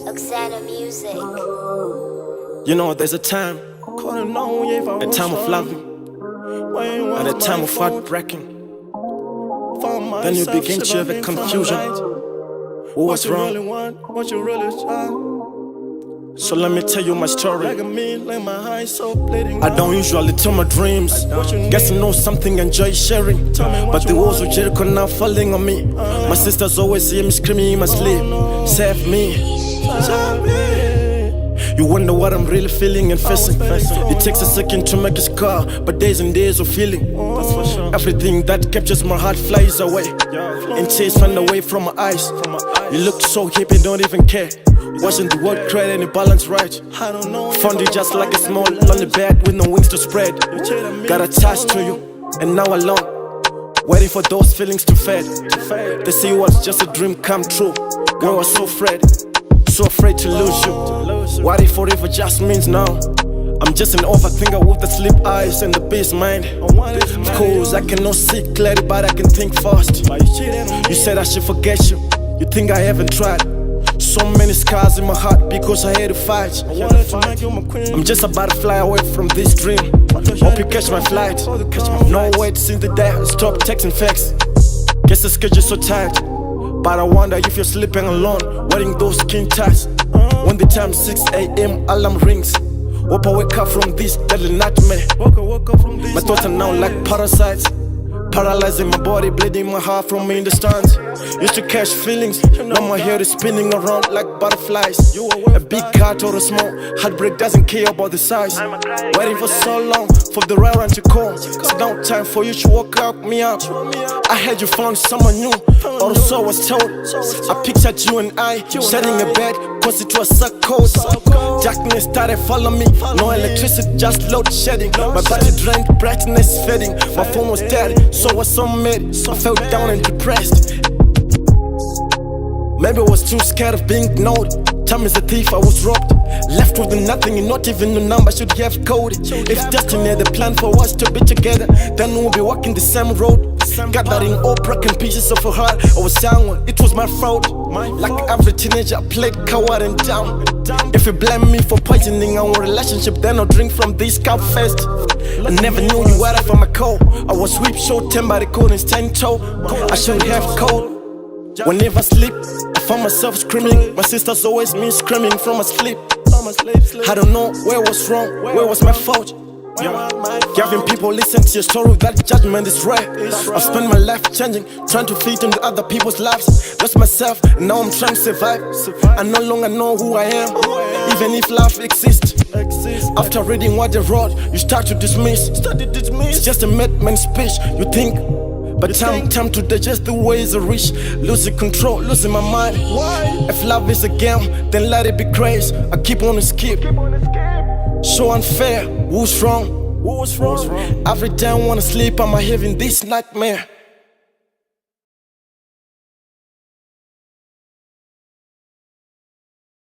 Music. You know, there's a time of loving, and a time of heartbreaking. Then you begin to have a confusion. What's wrong? So let me tell you my story. I don't usually tell my dreams. Guess I know something, enjoy sharing. But the walls of Jericho now falling on me. My sisters always hear me screaming in my sleep. Save me. You wonder what I'm really feeling and facing. It takes a second to make a scar, but days and days of feeling. Everything that captures my heart flies away, and tears find away from my eyes. You look so hip and don't even care. Watching the world create any balance right. Found you just like a small lonely bed with no wings to spread. Got attached to you, and now alone, waiting for those feelings to fade. They say it was just a dream come true. Girl, I was so afraid to lose you. What if forever just means now? I'm just an overthinker with the sleep eyes and the beast mind. Of course, I cannot see clearly, but I can think fast. You said I should forget you. You think I haven't tried? So many scars in my heart because I had to fight. I'm just about to fly away from this dream. Hope you catch my flight. No wait since the day I stopped texting facts. Guess the schedule's so tight, but I wonder if you're sleeping alone, wearing those skin tights. When the time 6 AM alarm rings, hope I wake up from this deadly nightmare. My thoughts are now like parasites, paralyzing my body, bleeding my heart from me in the stands. Used to catch feelings, now my head is spinning around like butterflies. A big cat or a small, heartbreak doesn't care about the size. Waiting for so long for the right one to call. It's now time for you to walk me out. I heard you found someone new, or so I was told. I pictured you and I sharing a bed, cause it was so cold. Darkness started following me, no electricity, just load shedding. My battery drained, brightness fading. My phone was dead, so I was so mad. I felt down and depressed. Maybe I was too scared of being ignored. Time is a thief, I was robbed. Left with nothing and not even a number should have coded. If destiny had a plan for us to be together, then we'll be walking the same road. Gathering all broken pieces of a heart. I was young, it was my fault. Like every teenager, I played coward and down. If you blame me for poisoning our relationship, then I'll drink from this cup first. I never knew you were from a cold. I was weak, short tempered, I couldn't stand tall. I should have cold. Whenever I sleep, I found myself screaming. My sisters always me screaming from my sleep. I don't know where was wrong, where was my fault. Giving people listen to your story, that judgment is rare. I've spent my life changing, trying to fit into other people's lives. Lost myself, and now I'm trying to survive. I no longer know who I am, even if love exists. After reading what they wrote, you start to dismiss. It's just a madman's speech, you think. But time to digest the ways I reach. Losing control, losing my mind. If love is a game, then let it be crazy. I keep on escape. So unfair, who's wrong? Every day I wanna sleep, I'm having this nightmare.